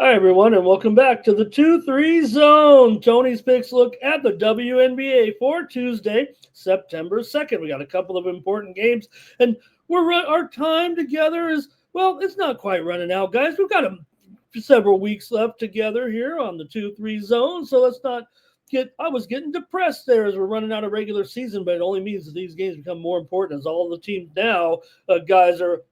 Hi, everyone, and welcome back to the 2-3 Zone. Tony's Picks look at the WNBA for Tuesday, September 2nd. We got a couple of important games, and our time together is, well, it's not quite running out, guys. We've got several weeks left together here on the 2-3 Zone, so let's not I was getting depressed there as we're running out of regular season, but it only means that these games become more important as all the teams now, guys, are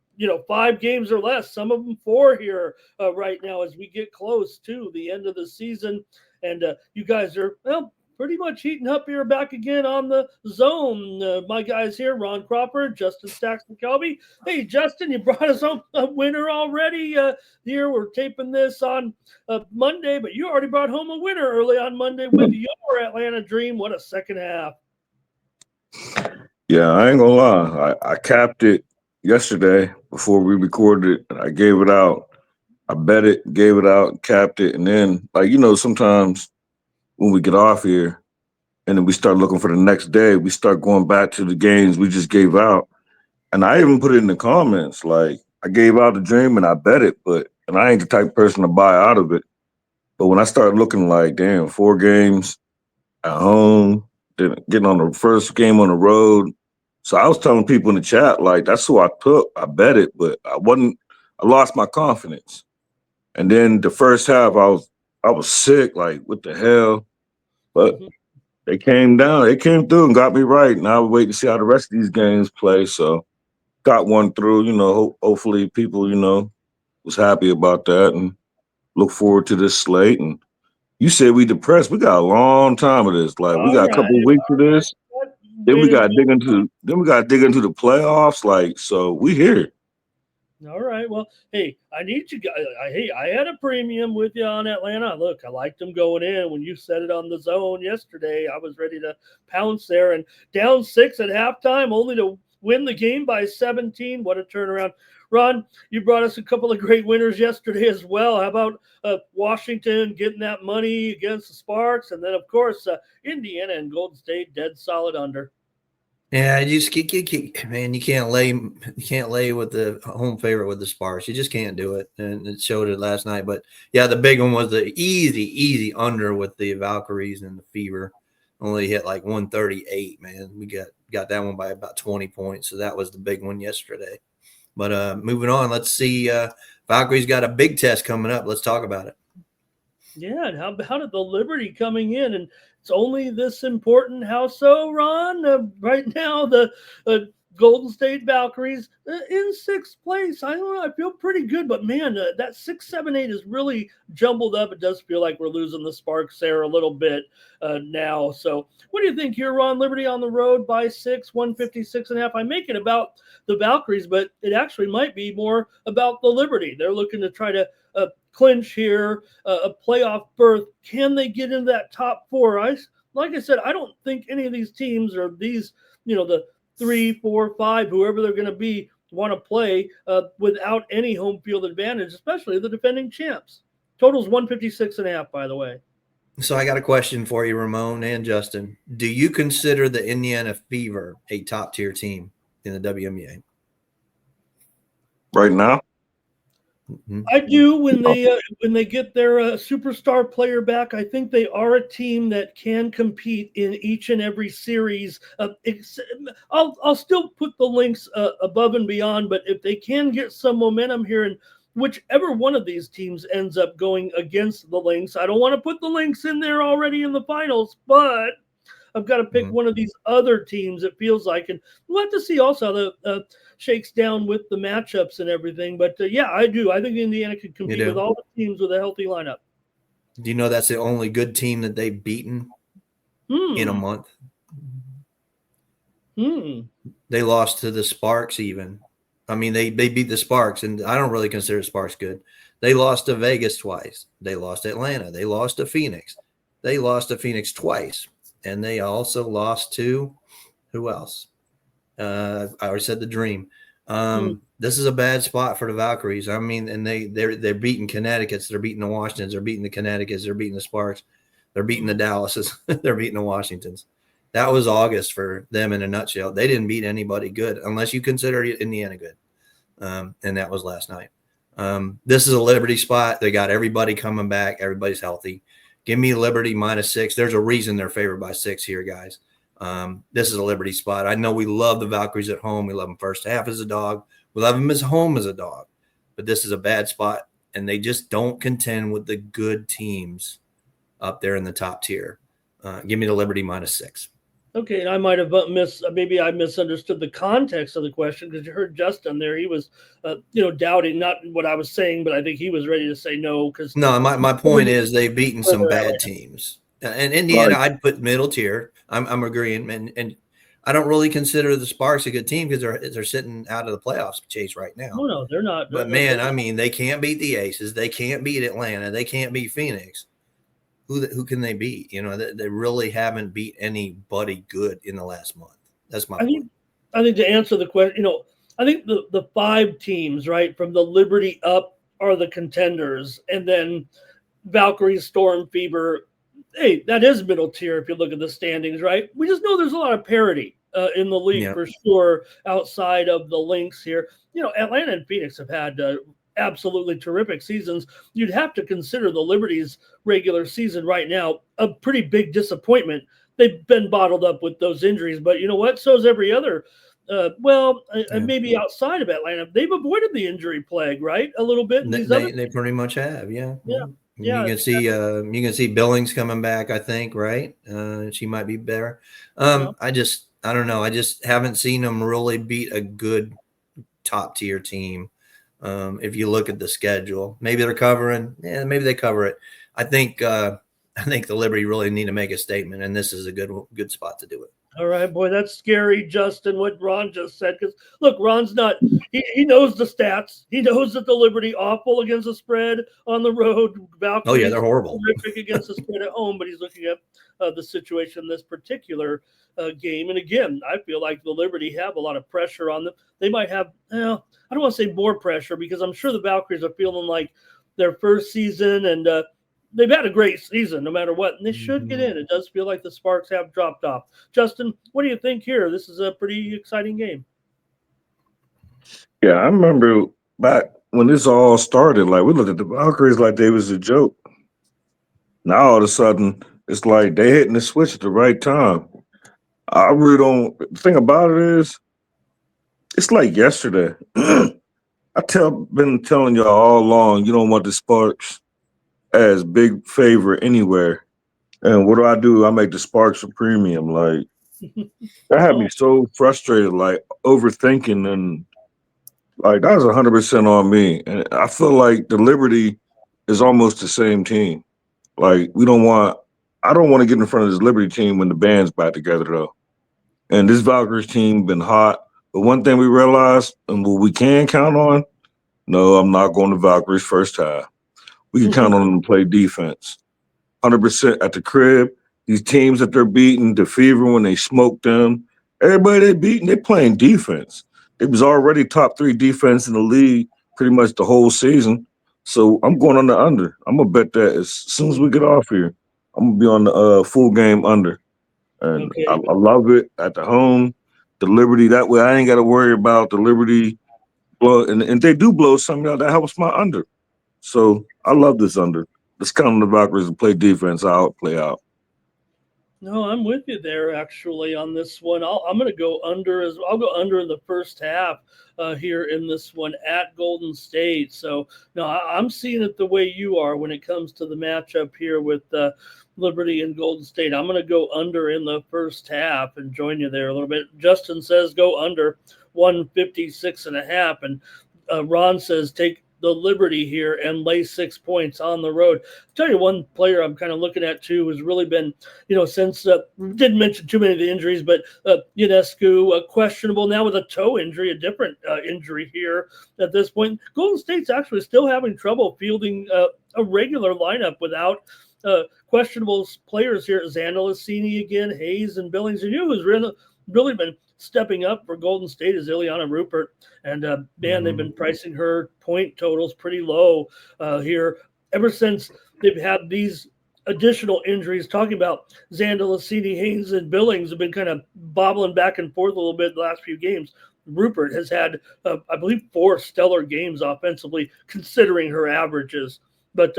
5 games or less, some of them 4 here right now as we get close to the end of the season. And you guys are, well, pretty much heating up here back again on the zone. My guys here, Ron Crawford, Justin Stacks, Mcelvy. Hey, Justin, you brought us home a winner already. Here we're taping this on Monday, but you already brought home a winner early on Monday with your Atlanta Dream. What a second half. Yeah, I ain't gonna lie. I capped it yesterday before we recorded it, and I gave it out. I bet it, gave it out, capped it, and then sometimes when we get off here and then we start looking for the next day, we start going back to the games we just gave out. And I even put it in the comments, like I gave out the dream and I bet it, and I ain't the type of person to buy out of it. But when I started looking like, damn, 4 games at home, then getting on the first game on the road. So I was telling people in the chat, like, that's who I took. I bet it, but I lost my confidence. And then the first half I was sick, like, what the hell? But they came down, they came through and got me right. Now we're waiting to see how the rest of these games play. So got one through, hopefully people, was happy about that and look forward to this slate. And you said we depressed. We got a long time of this. Like we All got a right. couple of weeks of this. Then we got to dig into the playoffs. Like, so we here. All right. Well, hey, I need you guys. I had a premium with you on Atlanta. Look, I liked them going in. When you said it on the zone yesterday, I was ready to pounce there. And down 6 at halftime, only to win the game by 17. What a turnaround. Ron, you brought us a couple of great winners yesterday as well. How about Washington getting that money against the Sparks? And then, of course, Indiana and Golden State dead solid under. Yeah, you just man, you can't lay with the home favorite with the Sparks. You just can't do it, and it showed it last night. But yeah, the big one was the easy under with the Valkyries and the Fever. Only hit like 138. Man, we got that one by about 20 points. So that was the big one yesterday. But moving on, let's see. Valkyries got a big test coming up. Let's talk about it. Yeah, and how about the Liberty coming in? And it's only this important. How so, Ron? Right now, the Golden State Valkyries in 6th place. I don't know. I feel pretty good, but man, that 6, 7, 8 is really jumbled up. It does feel like we're losing the sparks there a little bit now. So, what do you think here, Ron? Liberty on the road by 6, 156.5. I make it about the Valkyries, but it actually might be more about the Liberty. They're looking to try to clinch here, a playoff berth. Can they get into that top 4? Like I said, I don't think any of these teams or these, the 3, 4, 5, whoever they're going to be, want to play without any home field advantage, especially the defending champs. Total's 156.5, by the way. So I got a question for you, Ramon and Justin. Do you consider the Indiana Fever a top-tier team in the WNBA? Right now? Mm-hmm. I do when they get their superstar player back. I think they are a team that can compete in each and every series. I'll still put the links above and beyond, but if they can get some momentum here and whichever one of these teams ends up going against the Lynx, I don't want to put the Lynx in there already in the finals, but I've got to pick one of these other teams, it feels like. And we'll have to see also how the shakes down with the matchups and everything. But, yeah, I do. I think Indiana could compete with all the teams with a healthy lineup. Do you know that's the only good team that they've beaten in a month? They lost to the Sparks even. I mean, they beat the Sparks, and I don't really consider Sparks good. They lost to Vegas twice. They lost to Atlanta. They lost to Phoenix. They lost to Phoenix twice. And they also lost to who else? I already said the Dream. This is a bad spot for the Valkyries. I mean, and they're beating Connecticut's, they're beating the Washingtons, they're beating the Connecticut's, they're beating the Sparks, they're beating the Dallases, they're beating the Washingtons. That was August for them in a nutshell. They didn't beat anybody good unless you consider Indiana good. And that was last night. This is a Liberty spot. They got everybody coming back. Everybody's healthy. Give me Liberty -6. There's a reason they're favored by 6 here, guys. This is a Liberty spot. I know we love the Valkyries at home. We love them first half as a dog. We love them as home as a dog. But this is a bad spot, and they just don't contend with the good teams up there in the top tier. Give me the Liberty -6. Okay, and I might have maybe I misunderstood the context of the question, because you heard Justin there. He was, doubting not what I was saying, but I think he was ready to say no. Because no, my point is they've beaten some bad teams, and Indiana I'd put middle tier. I'm agreeing, and I don't really consider the Sparks a good team because they're sitting out of the playoffs chase right now. No, they're not. But man, I mean, they can't beat the Aces. They can't beat Atlanta. They can't beat Phoenix. Who can they beat? They really haven't beat anybody good in the last month. That's my point. I think to answer the question, I think the 5 teams, right, from the Liberty up are the contenders, and then Valkyries, Storm, Fever. Hey, that is middle tier if you look at the standings, right? We just know there's a lot of parity in the league for sure outside of the Lynx here. Atlanta and Phoenix have had absolutely terrific seasons. You'd have to consider the Liberty's regular season right now a pretty big disappointment. They've been bottled up with those injuries, but you know what? So is every other. Maybe outside of Atlanta, they've avoided the injury plague, right? A little bit. They pretty much have, yeah. You can see Billings coming back, I think, right? She might be better. I don't know. I just haven't seen them really beat a good top tier team. If you look at the schedule, maybe they're covering. Yeah, maybe they cover it. I think the Liberty really need to make a statement, and this is a good spot to do it. All right, boy, that's scary, Justin, what Ron just said. Because, look, Ron's not – he knows the stats. He knows that the Liberty awful against the spread on the road. Valkyries, they're horrible. Terrific against the spread at home, but he's looking at the situation in this particular game. And, again, I feel like the Liberty have a lot of pressure on them. They might have I don't want to say more pressure, because I'm sure the Valkyries are feeling like their first season, and they've had a great season no matter what, and they should get in. It does feel like the Sparks have dropped off. Justin, what do you think here? This is a pretty exciting game. Yeah, I remember back when this all started, like we looked at the Valkyries like they was a joke. Now all of a sudden, it's like they hitting the switch at the right time. I really don't. The thing about it is, it's like yesterday. Been telling y'all all along, you don't want the Sparks as big favorite anywhere. And what do? I make the Sparks a premium. Like, that had me so frustrated, like overthinking, and like that was 100% on me. And I feel like the Liberty is almost the same team. Like, I don't want to get in front of this Liberty team when the band's back together though. And this Valkyries team been hot. But one thing we realized, and what we can count on, no, I'm not going to Valkyries first half. We can count on them to play defense. 100% at the crib. These teams that they're beating, the Fever, when they smoked them, everybody they beating, they playing defense. It was already top 3 defense in the league pretty much the whole season. So I'm going on the under. I'm going to bet that as soon as we get off here, I'm going to be on the full game under. And I love it at the home. The Liberty, that way I ain't got to worry about the Liberty blow. And they do blow something out, that helps my under. So I love this under. Let's count on the Valkyries to play defense out, play out. No, I'm with you there actually on this one. I'm going to go under I'll go under in the first half here in this one at Golden State. So no, I'm seeing it the way you are when it comes to the matchup here with Liberty and Golden State. I'm going to go under in the first half and join you there a little bit. Justin says go under 156.5, and Ron says take the Liberty here and lay 6 points on the road. I'll tell you one player I'm kind of looking at too has really been, since didn't mention too many of the injuries, but Ionescu questionable now with a toe injury, a different injury here at this point. Golden State's actually still having trouble fielding a regular lineup without questionable players here. Zandalicini again, Hayes and Billings. And who's really been stepping up for Golden State is Ileana Rupert. And, they've been pricing her point totals pretty low here ever since they've had these additional injuries. Talking about Zandalicini, Hayes, and Billings have been kind of bobbling back and forth a little bit the last few games. Rupert has had, I believe, 4 stellar games offensively, considering her averages. But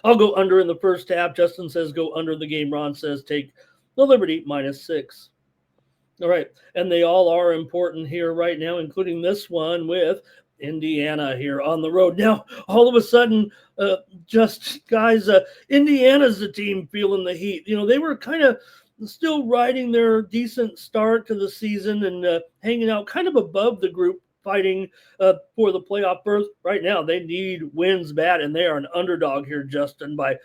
I'll go under in the first half. Justin says go under the game. Ron says take the Liberty -6. All right. And they all are important here right now, including this one with Indiana here on the road. Now, all of a sudden, Indiana's the team feeling the heat. They were kind of still riding their decent start to the season and hanging out kind of above the group, fighting for the playoff berth. Right now, they need wins bad, and they are an underdog here, Justin, by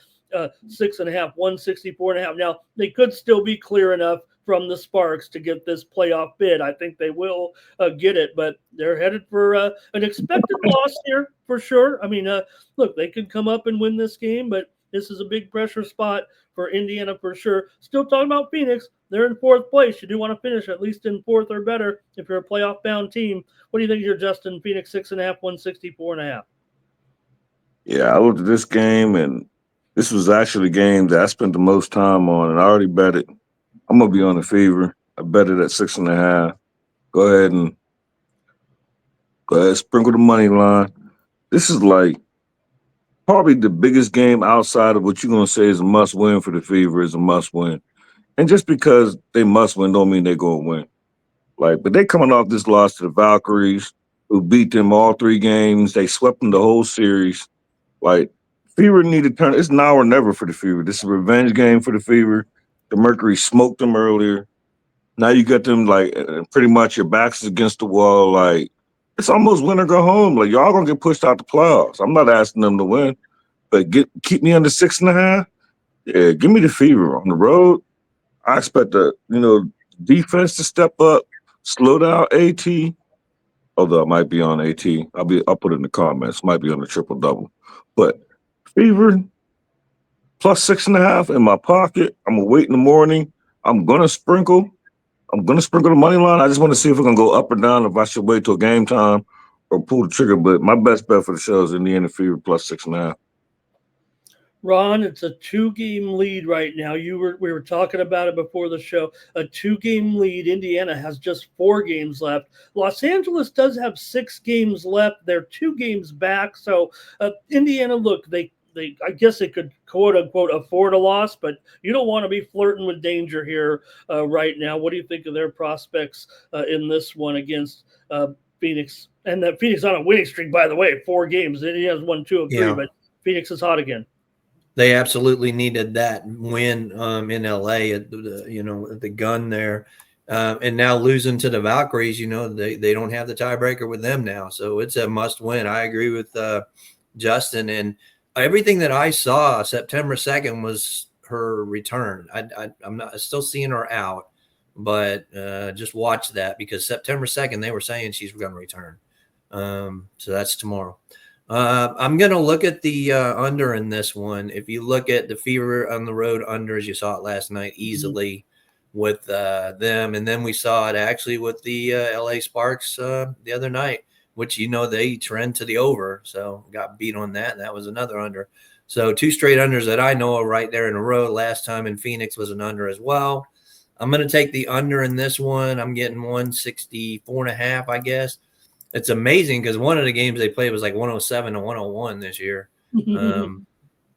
6.5, 164.5. Now, they could still be clear enough from the Sparks to get this playoff bid. I think they will get it, but they're headed for an expected loss here for sure. I mean, look, they could come up and win this game, but this is a big pressure spot for Indiana for sure. Still talking about Phoenix. They're in 4th place. You do want to finish at least in 4th or better if you're a playoff-bound team. What do you think here, Justin? Phoenix 6.5, 164.5. Yeah, I looked at this game, and this was actually the game that I spent the most time on, and I already bet it. I'm gonna be on the Fever. I bet it at 6.5. Go ahead, sprinkle the money line. This is like probably the biggest game outside of what you're gonna say is a must win for the Fever is a must win. And just because they must win don't mean they're gonna win. But they coming off this loss to the Valkyries, who beat them all 3 games. They swept them the whole series. Fever need to turn. It's now or never for the Fever. This is a revenge game for the Fever. The Mercury smoked them earlier. Now you got them pretty much your backs against the wall. It's almost win or go home. Y'all gonna get pushed out the playoffs. I'm not asking them to win, but keep me under 6.5. Yeah, give me the Fever on the road. I expect the defense to step up, slow down AT. Although I might be on AT, I'll put it in the comments. Might be on the triple double, but Fever plus 6.5 in my pocket. I'm gonna wait in the morning. I'm gonna sprinkle the money line. I just want to see if it's gonna go up or down. If I should wait till game time or pull the trigger. But my best bet for the show is Indiana Fever plus 6.5. Ron, it's a 2-game lead right now. We were talking about it before the show. A 2-game lead. Indiana has just 4 games left. Los Angeles does have 6 games left. They're 2 games back. So Indiana, look, I guess they could quote unquote afford a loss, but you don't want to be flirting with danger here right now. What do you think of their prospects in this one against Phoenix? And that Phoenix on a winning streak, by the way, 4 games. He has won 2 of 3, but Phoenix is hot again. They absolutely needed that win in LA at the gun there. And now losing to the Valkyries, they don't have the tiebreaker with them now. So it's a must win. I agree with Justin. And everything that I saw September 2nd was her return. I'm still seeing her out, but just watch that because September 2nd, they were saying she's going to return. So that's tomorrow. I'm going to look at the under in this one. If you look at the Fever on the road under, as you saw it last night, easily with them. And then we saw it actually with the LA Sparks the other night, which, they trend to the over. So got beat on that. And that was another under. So 2 straight unders that I know of right there in a row. Last time in Phoenix was an under as well. I'm going to take the under in this one. I'm getting 164.5, I guess. It's amazing because one of the games they played was like 107 to 101 this year. And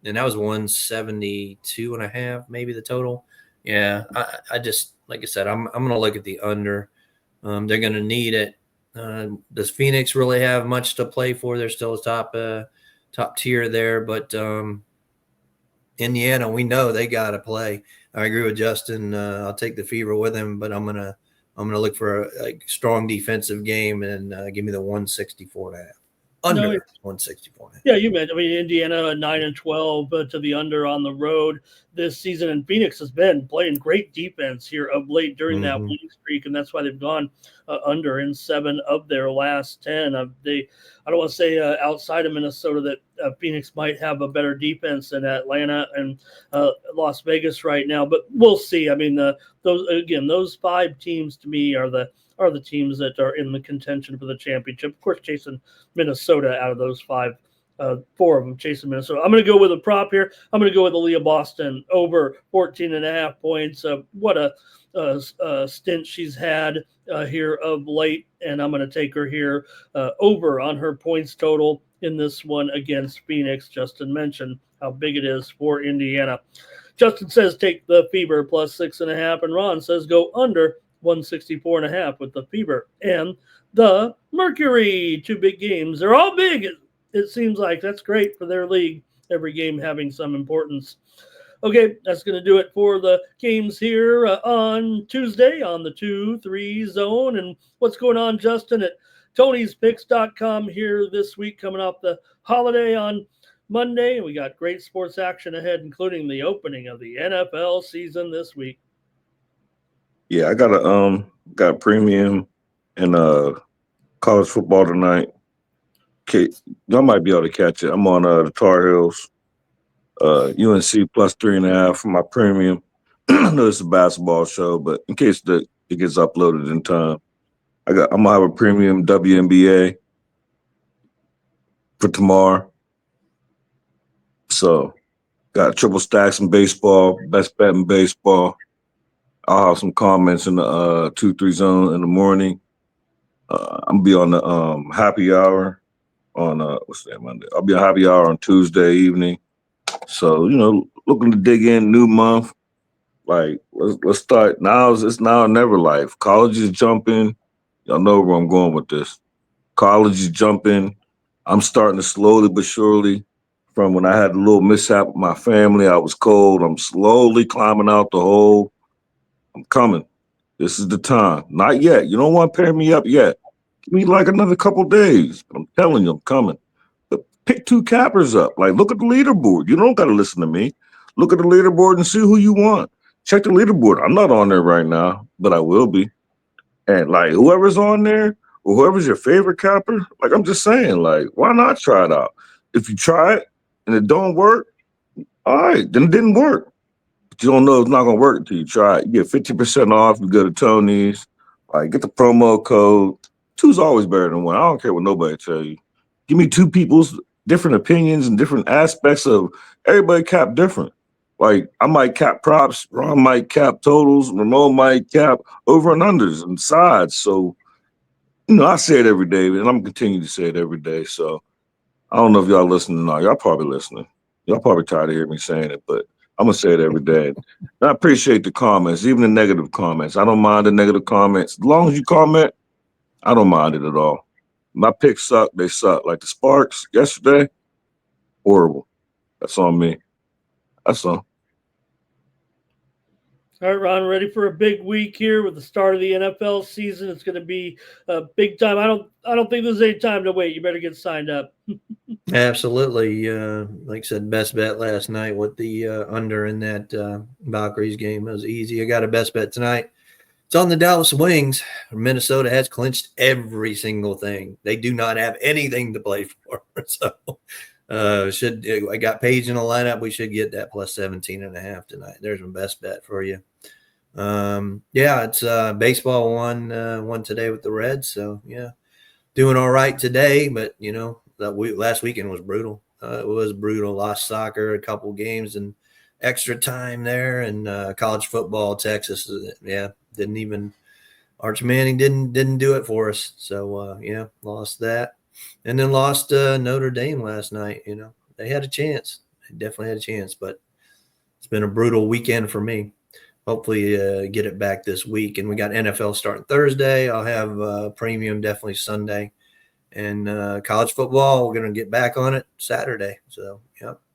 that was 172.5, maybe the total. Yeah, I just, like I said, I'm going to look at the under. They're going to need it. Does Phoenix really have much to play for? They're still a top tier there, but Indiana, we know they got to play. I agree with Justin. I'll take the Fever with him, but I'm gonna look for a strong defensive game and give me the 164.5. Under 164. Yeah, you mentioned. I mean, Indiana 9-12 to the under on the road this season, and Phoenix has been playing great defense here of late during that winning streak, and that's why they've gone under in 7 of their last 10. I don't want to say outside of Minnesota that Phoenix might have a better defense than Atlanta and Las Vegas right now, but we'll see. I mean, those 5 teams to me are the teams that are in the contention for the championship. Of course, chasing Minnesota out of those 5 4 of them chasing Minnesota. I'm going to go with a prop here. I'm going to go with Aaliyah Boston over 14.5 points. What a stint she's had here of late, and I'm going to take her here over on her points total in this one against Phoenix. Justin mentioned how big it is for Indiana. Justin says take the Fever plus 6.5, and Ron says go under 164.5 with the Fever and the Mercury. 2 big games. They're all big. It seems like that's great for their league. Every game having some importance. Okay, that's going to do it for the games here on Tuesday on the 2-3 zone. And what's going on, Justin, at Tony'sPicks.com here this week, coming off the holiday on Monday. We got great sports action ahead, including the opening of the NFL season this week. Yeah, I got a premium in college football tonight. Okay, y'all might be able to catch it. I'm on the Tar Heels, UNC plus 3.5 for my premium. I know it's a basketball show, but in case it gets uploaded in time, I'm gonna have a premium WNBA for tomorrow. So got triple stacks in baseball, best bet in baseball. I'll have some comments in the 2-3 zone in the morning. I'm gonna be on the happy hour on what's that Monday? I'll be on happy hour on Tuesday evening. So, looking to dig in, new month. Like, let's start now. It's now or never life. College is jumping. Y'all know where I'm going with this. College is jumping. I'm starting to slowly but surely. From when I had a little mishap with my family, I was cold. I'm slowly climbing out the hole. I'm coming. This is the time. Not yet. You don't want to pair me up yet. Give me like another couple days. I'm telling you, I'm coming. But pick 2 cappers up. Like, look at the leaderboard. You don't got to listen to me. Look at the leaderboard and see who you want. Check the leaderboard. I'm not on there right now, but I will be. And like whoever's on there or whoever's your favorite capper, like I'm just saying, like, why not try it out? If you try it and it don't work, all right, then it didn't work. But you don't know it's not gonna work until you try it. You get 50% off. You go to Tony's. Like, get the promo code. 2's always better than 1. I don't care what nobody tell you. Give me 2 people's different opinions and different aspects of everybody cap different. Like, I might cap props, Ron might cap totals, Ramon might cap over and unders and sides. So, I say it every day, and I'm gonna continue to say it every day. So I don't know if y'all listening or not. Y'all probably listening. Y'all probably tired of hearing me saying it, but I'm gonna say it every day. And I appreciate the comments, even the negative comments. I don't mind the negative comments. As long as you comment, I don't mind it at all. My picks suck, they suck. Like the Sparks yesterday, horrible. That's on me. That's all. All right, Ron, ready for a big week here with the start of the NFL season. It's going to be a big time. I don't think there's any time to wait. You better get signed up. Absolutely. Like I said, best bet last night with the under in that Valkyries game. It was easy. I got a best bet tonight. It's on the Dallas Wings. Minnesota has clinched every single thing. They do not have anything to play for. So I got Paige in the lineup. We should get that plus 17.5 tonight. There's my best bet for you. It's baseball won today with the Reds. So yeah, doing all right today. But last weekend was brutal. It was brutal. Lost soccer, a couple games, and extra time there. And college football, Texas, didn't even. Arch Manning didn't do it for us. So lost that. And then lost Notre Dame last night. They had a chance. They definitely had a chance, but it's been a brutal weekend for me. Hopefully get it back this week. And we got NFL starting Thursday. I'll have premium definitely Sunday. And college football, we're going to get back on it Saturday. So,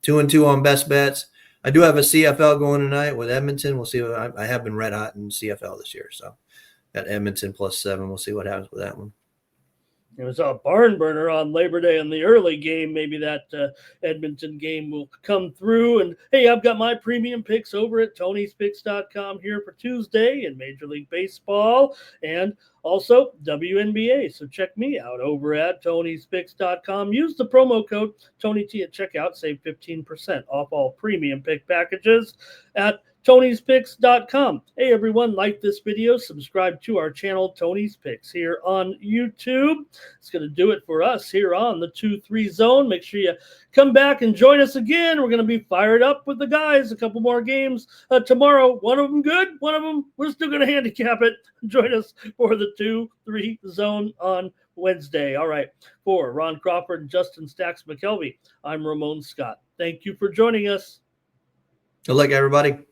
2-2 on best bets. I do have a CFL going tonight with Edmonton. We'll see. I have been red hot in CFL this year. So, got Edmonton plus 7. We'll see what happens with that one. It was a barn burner on Labor Day in the early game. Maybe that Edmonton game will come through. And, hey, I've got my premium picks over at Tony'sPicks.com here for Tuesday in Major League Baseball and also WNBA. So check me out over at Tony'sPicks.com. Use the promo code TonyT at checkout. Save 15% off all premium pick packages at Tony'sPicks.com. Hey, everyone, like this video, subscribe to our channel, Tony's Picks, here on YouTube. It's going to do it for us here on the 2-3 zone. Make sure you come back and join us again. We're going to be fired up with the guys. A couple more games tomorrow. One of them good. One of them, we're still going to handicap it. Join us for the 2-3 zone on Wednesday. All right. For Ron Crawford and Justin Stacks McKelvey, I'm Ramon Scott. Thank you for joining us. Good luck, everybody.